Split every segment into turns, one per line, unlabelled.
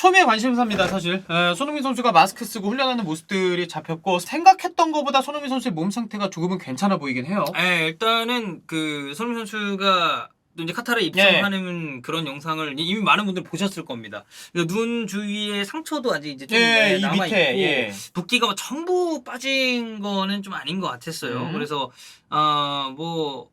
소미의 관심사입니다, 사실. 손흥민 선수가 마스크 쓰고 훈련하는 모습들이 잡혔고 생각했던 것보다 손흥민 선수의 몸 상태가 조금은 괜찮아 보이긴 해요.
일단은 그 손흥민 선수가 또 이제 카타르에 입성하는 그런 영상을 이미 많은 분들 보셨을 겁니다. 눈 주위에 상처도 아직 이제 좀
이
남아
밑에,
있고 붓기가 뭐 전부 빠진 거는 좀 아닌 것 같았어요. 그래서 뭐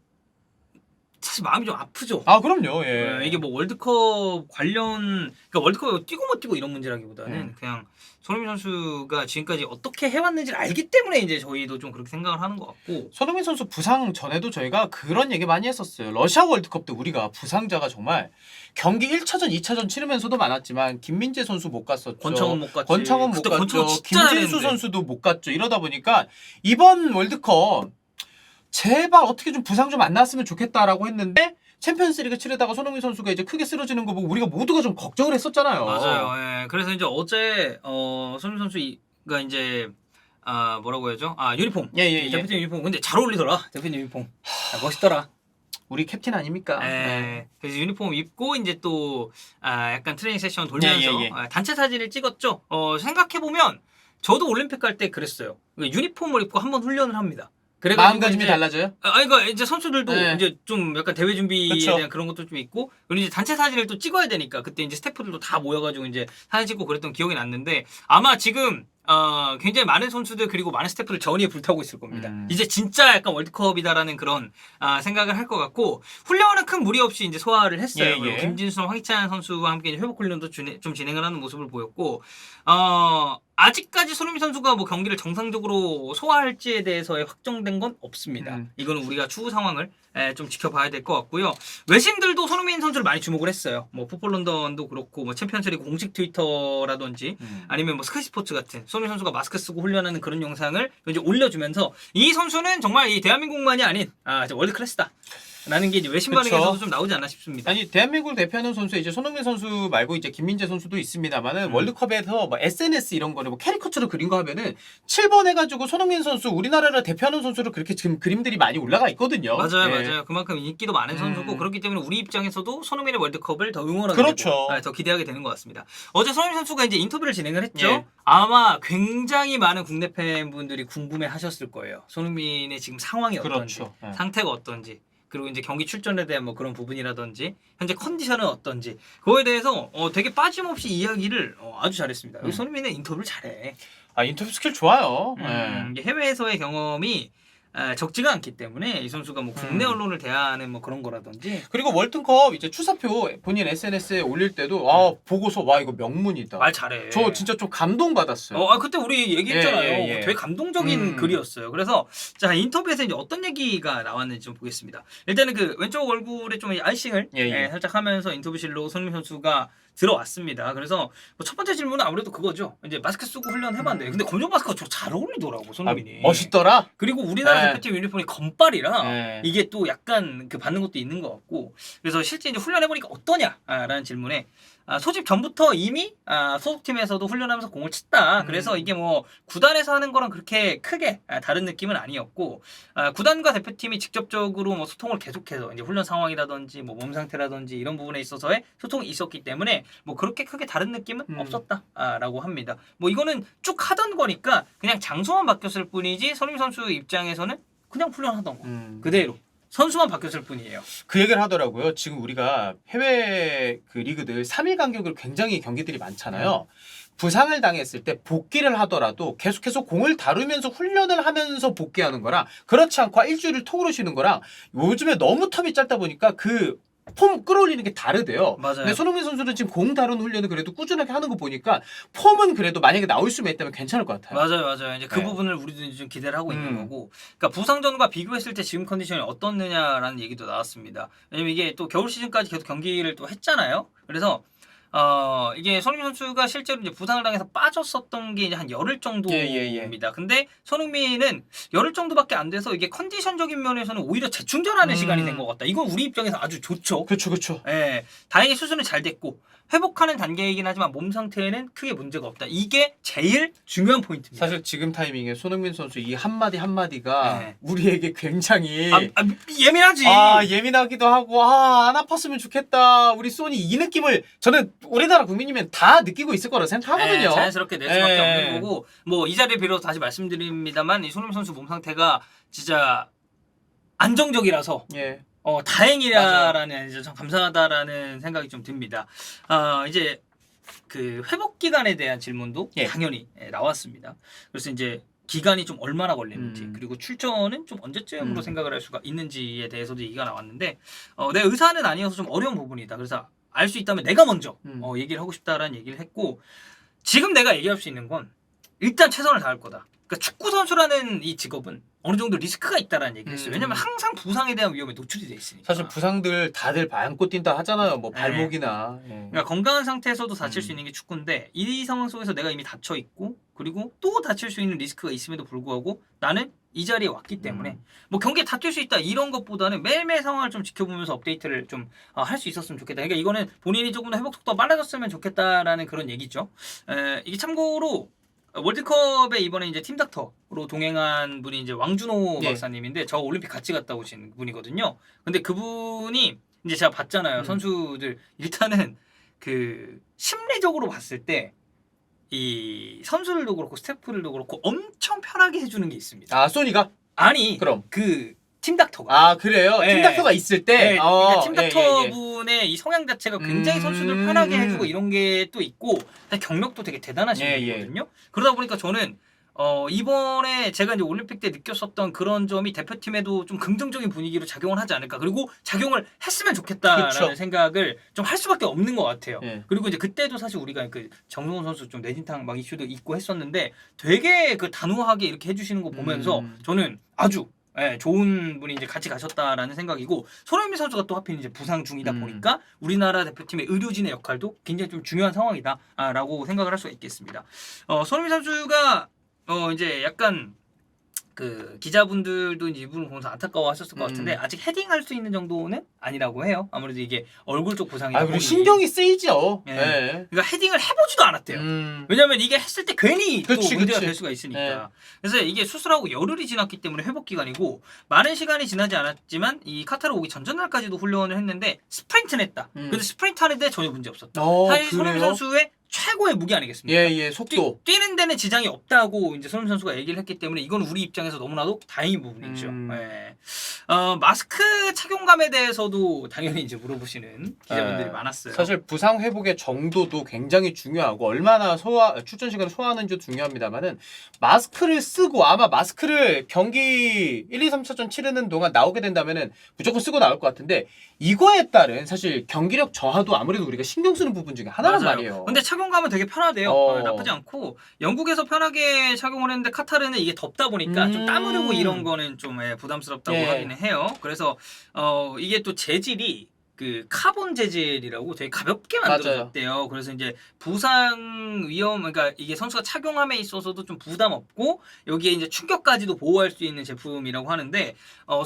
사실 마음이 좀 아프죠.
아, 그럼요.
이게 뭐 월드컵 관련, 그러니까 월드컵 뛰고 못 뛰고 이런 문제라기보다는 그냥 손흥민 선수가 지금까지 어떻게 해왔는지를 알기 때문에 이제 저희도 좀 그렇게 생각을 하는 것 같고.
손흥민 선수 부상 전에도 저희가 그런 얘기 많이 했었어요. 러시아 월드컵 때 우리가 부상자가 정말 경기 1차전, 2차전 치르면서도 많았지만 김민재 선수 못 갔었죠.
권창훈 못 갔지.
권창훈 못
그때
갔죠.
권창훈 진짜
김진수
잘했는데.
선수도 못 갔죠. 이러다 보니까 이번 월드컵 제발 어떻게 좀 부상 좀 안 났으면 좋겠다라고 했는데 챔피언스리그 치르다가 손흥민 선수가 이제 크게 쓰러지는 거 보고 우리가 모두가 좀 걱정을 했었잖아요.
맞아요. 그래서 이제 어제 손흥민 선수가 이제 뭐라고 해야죠? 유니폼. 대표팀 유니폼. 근데 잘 어울리더라. 대표팀 유니폼. 멋있더라.
우리 캡틴 아닙니까?
그래서 유니폼 입고 이제 또 약간 트레이닝 세션 돌면서 단체 사진을 찍었죠. 생각해 보면 저도 올림픽 갈 때 그랬어요. 유니폼을 입고 한번 훈련을 합니다.
마음가짐이 달라져요?
그러니까 이제 선수들도 이제 좀 약간 대회 준비에 대한 그런 것도 좀 있고, 그리고 이제 단체 사진을 또 찍어야 되니까 그때 이제 스태프들도 다 모여가지고 이제 사진 찍고 그랬던 기억이 났는데, 아마 지금 굉장히 많은 선수들 그리고 많은 스태프들 전의에 불타고 있을 겁니다. 이제 진짜 약간 월드컵이다라는 그런 생각을 할 것 같고, 훈련은 큰 무리 없이 이제 소화를 했어요. 그리고 김진수, 황희찬 선수와 함께 회복 훈련도 좀 진행을 하는 모습을 보였고, 아직까지 손흥민 선수가 뭐 경기를 정상적으로 소화할지에 대해서의 확정된 건 없습니다. 이거는 우리가 추후 상황을 좀 지켜봐야 될 것 같고요. 외신들도 손흥민 선수를 많이 주목을 했어요. 뭐 풋볼 런던도 그렇고, 뭐 챔피언스리그 공식 트위터라든지 아니면 뭐 스카이 스포츠 같은 손흥민 선수가 마스크 쓰고 훈련하는 그런 영상을 이제 올려주면서 이 선수는 정말 이 대한민국만이 아닌 월드 클래스다. 라는 게 이제 외신 반응에서도 좀 나오지 않나 싶습니다.
아니, 대한민국을 대표하는 선수 이제 손흥민 선수 말고 이제 김민재 선수도 있습니다만은 월드컵에서 뭐 SNS 이런 거를 뭐 캐리커처로 그린 거 하면은 7번 해가지고 손흥민 선수 우리나라를 대표하는 선수로 그렇게 지금 그림들이 많이 올라가 있거든요.
맞아요. 그만큼 인기도 많은 선수고 그렇기 때문에 우리 입장에서도 손흥민의 월드컵을 더 응원하게
그렇죠.
되고 더 기대하게 되는 것 같습니다. 어제 손흥민 선수가 이제 인터뷰를 진행을 했죠. 아마 굉장히 많은 국내 팬분들이 궁금해하셨을 거예요. 손흥민의 지금 상황이 어떤지, 상태가 어떤지. 그리고 이제 경기 출전에 대한 뭐 그런 부분이라든지 현재 컨디션은 어떤지 그거에 대해서 되게 빠짐없이 이야기를 아주 잘했습니다. 손흥민은 인터뷰를 잘해.
인터뷰 스킬 좋아요.
해외에서의 경험이 적지가 않기 때문에 이 선수가 뭐 국내 언론을 대하는 뭐 그런 거라든지.
그리고 월드컵 이제 추사표 본인 SNS에 올릴 때도 보고서 와 이거 명문이다.
말 잘해.
저 진짜 좀 감동받았어요.
그때 우리 얘기했잖아요. 되게 감동적인 글이었어요. 그래서 자, 인터뷰에서 이제 어떤 얘기가 나왔는지 좀 보겠습니다. 일단은 그 왼쪽 얼굴에 좀 아이싱을 살짝 하면서 인터뷰실로 손흥민 선수가 들어왔습니다. 그래서 뭐 첫 번째 질문은 아무래도 그거죠. 이제 마스크 쓰고 훈련해봤는데 근데 검정 마스크가 잘 어울리더라고 손흥민이.
멋있더라.
그리고 우리나라 대표팀 유니폼이 검빨이라 이게 또 약간 그 받는 것도 있는 것 같고, 그래서 실제 이제 훈련해보니까 어떠냐라는 질문에 소집 전부터 이미 소속팀에서도 훈련하면서 공을 쳤다. 그래서 이게 뭐 구단에서 하는 거랑 그렇게 크게 다른 느낌은 아니었고, 구단과 대표팀이 직접적으로 뭐 소통을 계속해서 이제 훈련 상황이라든지 뭐 몸 상태라든지 이런 부분에 있어서의 소통이 있었기 때문에 뭐 그렇게 크게 다른 느낌은 없었다라고 합니다. 뭐 이거는 쭉 하던 거니까 그냥 장소만 바뀌었을 뿐이지 손흥민 선수 입장에서는 그냥 훈련하던 거 그대로. 선수만 바뀌었을 뿐이에요.
그 얘기를 하더라고요. 지금 우리가 해외 그 리그들 3일 간격으로 굉장히 경기들이 많잖아요. 부상을 당했을 때 복귀를 하더라도 계속해서 공을 다루면서 훈련을 하면서 복귀하는 거랑 그렇지 않고 일주일을 통으로 쉬는 거랑 요즘에 너무 텀이 짧다 보니까 그 폼 끌어올리는 게 다르대요.
맞아요.
근데 손흥민 선수는 지금 공 다루는 훈련을 그래도 꾸준하게 하는 거 보니까 폼은 그래도 만약에 나올 수만 있다면 괜찮을 것 같아요.
맞아요. 이제 그 부분을 우리도 좀 기대를 하고 있는 거고. 그러니까 부상 전과 비교했을 때 지금 컨디션이 어떻느냐라는 얘기도 나왔습니다. 왜냐면 이게 또 겨울 시즌까지 계속 경기를 또 했잖아요. 그래서 이게 손흥민 선수가 실제로 이제 부상을 당해서 빠졌었던 게 이제 한 열흘 정도입니다. 근데 손흥민은 열흘 정도밖에 안 돼서 이게 컨디션적인 면에서는 오히려 재충전하는 시간이 된 것 같다. 이건 우리 입장에서 아주 좋죠.
그렇죠.
다행히 수술은 잘 됐고 회복하는 단계이긴 하지만 몸 상태에는 크게 문제가 없다. 이게 제일 중요한 포인트입니다.
사실 지금 타이밍에 손흥민 선수 이 한마디 한마디가 우리에게 굉장히
예민하지.
예민하기도 하고 안 아팠으면 좋겠다. 우리 소니 이 느낌을 저는 우리나라 국민이면 다 느끼고 있을 거라 생각하거든요.
네, 자연스럽게 낼 수밖에
네.
없는 거고 뭐 이 자리를 빌어 다시 말씀드립니다만 이 손흥민 선수 몸 상태가 진짜 안정적이라서
예.
다행이라는 이제 참 감사하다라는 생각이 좀 듭니다. 이제 그 회복 기간에 대한 질문도
예.
당연히 나왔습니다. 그래서 이제 기간이 좀 얼마나 걸리는지 그리고 출전은 좀 언제쯤으로 생각을 할 수가 있는지에 대해서도 얘기가 나왔는데 내 의사는 아니어서 좀 어려운 부분이다. 그래서 알 수 있다면 내가 먼저 얘기를 하고 싶다라는 얘기를 했고 지금 내가 얘기할 수 있는 건 일단 최선을 다할 거다. 그러니까 축구 선수라는 이 직업은 어느 정도 리스크가 있다라는 얘기를 했어요. 왜냐면 항상 부상에 대한 위험에 노출이 돼 있으니까.
사실 부상들 다들 안고 뛴다 하잖아요. 뭐 발목이나. 예.
그러니까 건강한 상태에서도 다칠 수 있는 게 축구인데 이 상황 속에서 내가 이미 다쳐 있고 그리고 또 다칠 수 있는 리스크가 있음에도 불구하고 나는 이 자리에 왔기 때문에 뭐 경기에 다툴 수 있다 이런 것보다는 매일매일 상황을 좀 지켜보면서 업데이트를 좀 할 수 있었으면 좋겠다. 그러니까 이거는 본인이 조금 더 회복 속도가 빨라졌으면 좋겠다라는 그런 얘기죠. 이게 참고로 월드컵에 이번에 이제 팀닥터로 동행한 분이 이제 왕준호
예.
박사님인데 저 올림픽 같이 갔다 오신 분이거든요. 근데 그분이 이제 제가 봤잖아요. 선수들 일단은 그 심리적으로 봤을 때 이 선수들도 그렇고 스태프들도 그렇고 엄청 편하게 해주는 게 있습니다.
아, 소니가?
아니
그럼.
그 팀닥터가.
아, 그래요?
예.
팀닥터가 있을 때?
네, 그러니까
예,
팀닥터
예.
분의 이 성향 자체가 굉장히 선수들 편하게 해주고 이런 게 또 있고 경력도 되게 대단하신
예,
분이거든요. 그러다 보니까 저는 이번에 제가 이제 올림픽 때 느꼈었던 그런 점이 대표팀에도 좀 긍정적인 분위기로 작용을 하지 않을까. 그리고 작용을 했으면 좋겠다라는
그쵸.
생각을 좀 할 수밖에 없는 것 같아요.
예.
그리고 이제 그때도 사실 우리가 그 정성훈 선수 좀 뇌진탕 막 이슈도 있고 했었는데 되게 그 단호하게 이렇게 해주시는 거 보면서 저는 아주 좋은 분이 이제 같이 가셨다라는 생각이고 손흥민 선수가 또 하필 이제 부상 중이다 보니까 우리나라 대표팀의 의료진의 역할도 굉장히 좀 중요한 상황이다라고 생각을 할 수가 있겠습니다. 손흥민 선수가 이제 약간 그 기자분들도 이제 이분을 보면서 안타까워하셨을 것 같은데 아직 헤딩할 수 있는 정도는 아니라고 해요. 아무래도 이게 얼굴 쪽 부상이다
아, 그리고
보니.
신경이 쓰이죠.
예.
예.
그러니까 헤딩을 해보지도 않았대요. 왜냐면 이게 했을 때 괜히 또
그치,
문제가
그치.
될 수가 있으니까.
예.
그래서 이게 수술하고 열흘이 지났기 때문에 회복 기간이고 많은 시간이 지나지 않았지만 이 카타르 오기 전전날까지도 훈련을 했는데 스프린트는 했다. 근데 스프린트 하는데 전혀 문제 없었다. 사실 손흥민
그래요?
선수의 최고의 무기 아니겠습니까?
예, 속도.
뛰는 데는 지장이 없다고 이제 손흥민 선수가 얘기를 했기 때문에 이건 우리 입장에서 너무나도 다행인 부분이죠. 예. 마스크 착용감에 대해서도 당연히 이제 물어보시는 기자분들이 많았어요.
사실 부상 회복의 정도도 굉장히 중요하고 얼마나 출전 시간을 소화하는지도 중요합니다만은 마스크를 쓰고 아마 마스크를 경기 1, 2, 3차전 치르는 동안 나오게 된다면은 무조건 쓰고 나올 것 같은데 이거에 따른 사실 경기력 저하도 아무래도 우리가 신경 쓰는 부분 중에 하나란
맞아요.
말이에요.
근데 착용감은 되게 편하대요. 나쁘지 않고 영국에서 편하게 착용을 했는데 카타르는 이게 덥다 보니까 좀 땀 흐르고 이런 거는 좀 부담스럽다고 하기는 해요. 그래서 이게 또 재질이 그 카본 재질이라고 되게 가볍게 만들어졌대요. 그래서 이제 부상 위험, 그러니까 이게 선수가 착용함에 있어서도 좀 부담 없고 여기에 이제 충격까지도 보호할 수 있는 제품이라고 하는데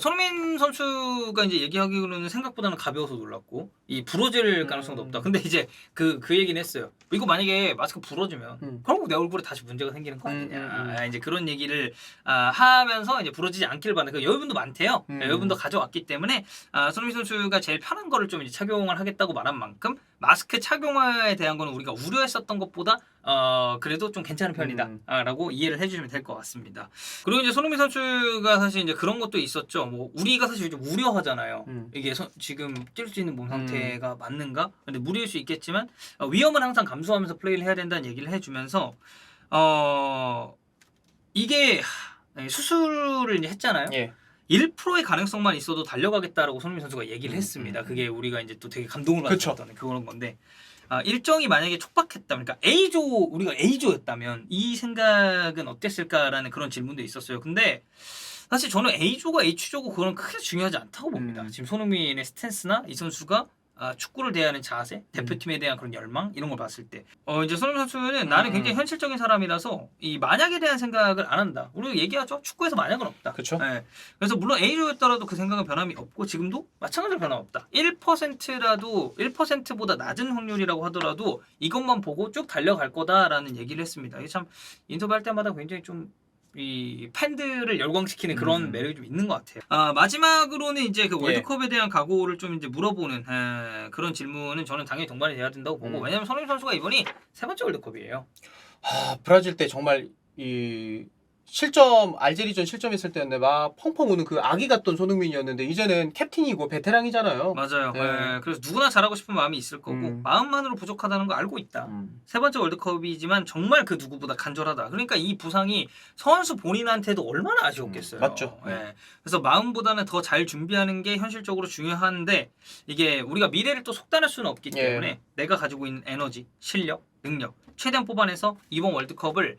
손흥민 선수가 이제 얘기하기로는 생각보다는 가벼워서 놀랐고 이 부러질 가능성도 없다. 근데 이제 그 얘기는 했어요. 이거 만약에 마스크 부러지면 결국 내 얼굴에 다시 문제가 생기는 거 아니냐. 이제 그런 얘기를 하면서 이제 부러지지 않길 바라는 그 여유분도 많대요. 여유분도 가져왔기 때문에 손흥민 선수가 제일 편한 거를 좀 이제 착용을 하겠다고 말한 만큼 마스크 착용에 대한 거는 우리가 우려했었던 것보다 그래도 좀 괜찮은 편이다라고 이해를 해주시면 될 것 같습니다. 그리고 이제 손흥민 선수가 사실 이제 그런 것도 있었죠. 뭐 우리가 사실 좀 우려하잖아요. 이게 지금 뛸 수 있는 몸 상태가 맞는가? 근데 무리일 수 있겠지만 위험은 항상 감수하면서 플레이를 해야 된다는 얘기를 해주면서 이게 수술을 이제 했잖아요. 1%의 가능성만 있어도 달려가겠다라고 손흥민 선수가 얘기를 했습니다. 그게 우리가 이제 또 되게 감동을 받았던 그런 건데 일정이 만약에 촉박했다, 그러니까 우리가 A조였다면 이 생각은 어땠을까라는 그런 질문도 있었어요. 근데 사실 저는 A조가 H조고 그건 크게 중요하지 않다고 봅니다. 지금 손흥민의 스탠스나 이 선수가 축구를 대하는 자세, 대표팀에 대한 그런 열망 이런 걸 봤을 때 이제 손흥민 선수는 나는 굉장히 현실적인 사람이라서 이 만약에 대한 생각을 안 한다. 우리가 얘기하죠. 축구에서 만약은 없다.
그렇죠.
그래서 물론 A조였더라도 그 생각은 변함이 없고 지금도 마찬가지로 변함없다. 1%라도 1%보다 낮은 확률이라고 하더라도 이것만 보고 쭉 달려갈 거다라는 얘기를 했습니다. 이게 참 인터뷰할 때마다 굉장히 좀 이 팬들을 열광시키는 그런 매력이 좀 있는 것 같아요. 마지막으로는 이제 그 월드컵에 대한 각오를 좀 이제 물어보는 그런 질문은 저는 당연히 동반이 돼야 된다고 보고 왜냐면 손흥민 선수가 이번이 3번째 월드컵이에요.
브라질 때 정말 이 실점 알제리전 실점했을 때였는데 막 펑펑 우는 그 아기 같던 손흥민이었는데 이제는 캡틴이고 베테랑이잖아요.
맞아요.
네.
그래서 누구나 잘하고 싶은 마음이 있을 거고 마음만으로 부족하다는 거 알고 있다. 3번째 월드컵이지만 정말 그 누구보다 간절하다. 그러니까 이 부상이 선수 본인한테도 얼마나 아쉬웠겠어요.
맞죠.
그래서 마음보다는 더 잘 준비하는 게 현실적으로 중요한데 이게 우리가 미래를 또 속단할 수는 없기 때문에 내가 가지고 있는 에너지, 실력, 능력 최대한 뽑아내서 이번 월드컵을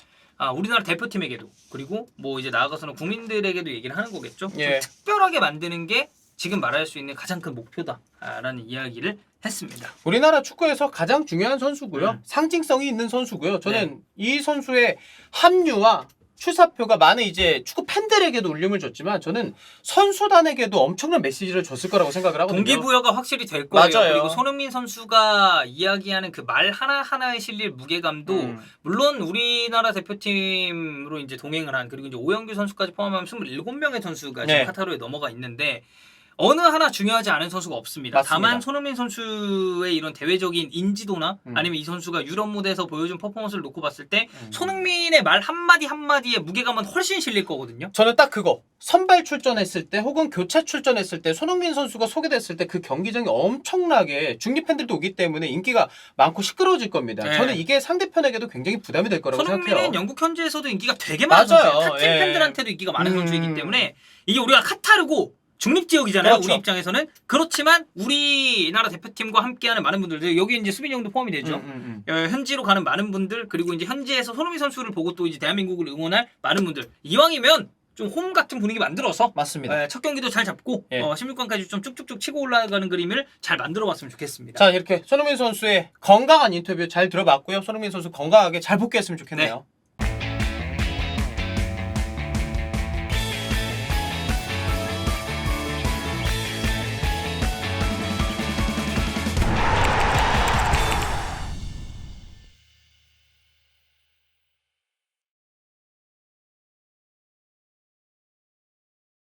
우리나라 대표팀에게도 그리고 뭐 이제 나아가서는 국민들에게도 얘기를 하는 거겠죠. 좀 특별하게 만드는 게 지금 말할 수 있는 가장 큰 목표다라는 이야기를 했습니다.
우리나라 축구에서 가장 중요한 선수고요. 상징성이 있는 선수고요. 저는 이 선수의 합류와 출사표가 많은 이제 축구 팬들에게도 울림을 줬지만 저는 선수단에게도 엄청난 메시지를 줬을 거라고 생각을 하거든요.
동기부여가 확실히 될 거예요.
맞아요.
그리고 손흥민 선수가 이야기하는 그 말 하나하나에 실릴 무게감도 물론 우리나라 대표팀으로 이제 동행을 한 그리고 이제 오영규 선수까지 포함하면 27명의 선수가 지금 카타르에 넘어가 있는데 어느 하나 중요하지 않은 선수가 없습니다.
맞습니다.
다만 손흥민 선수의 이런 대외적인 인지도나 아니면 이 선수가 유럽 무대에서 보여준 퍼포먼스를 놓고 봤을 때 손흥민의 말 한마디 한마디에 무게감은 훨씬 실릴 거거든요.
저는 딱 그거 선발 출전했을 때 혹은 교체 출전했을 때 손흥민 선수가 소개됐을 때 그 경기장이 엄청나게 중립 팬들도 오기 때문에 인기가 많고 시끄러워질 겁니다. 저는 이게 상대편에게도 굉장히 부담이 될 거라고 생각해요.
손흥민은 영국 현지에서도 인기가 되게 많은 선수예요. 타팀 팬들한테도 인기가 많은 선수이기 때문에 이게 우리가 카타르고 중립지역이잖아요.
그렇죠.
우리 입장에서는. 그렇지만 우리나라 대표팀과 함께하는 많은 분들 여기 이제 수빈이 형도 포함이 되죠. 현지로 가는 많은 분들 그리고 이제 현지에서 손흥민 선수를 보고 또 이제 대한민국을 응원할 많은 분들 이왕이면 좀 홈 같은 분위기 만들어서
맞습니다.
첫 경기도 잘 잡고 16강까지 좀 쭉쭉쭉 치고 올라가는 그림을 잘 만들어봤으면 좋겠습니다.
자 이렇게 손흥민 선수의 건강한 인터뷰 잘 들어봤고요. 손흥민 선수 건강하게 잘 복귀했으면 좋겠네요.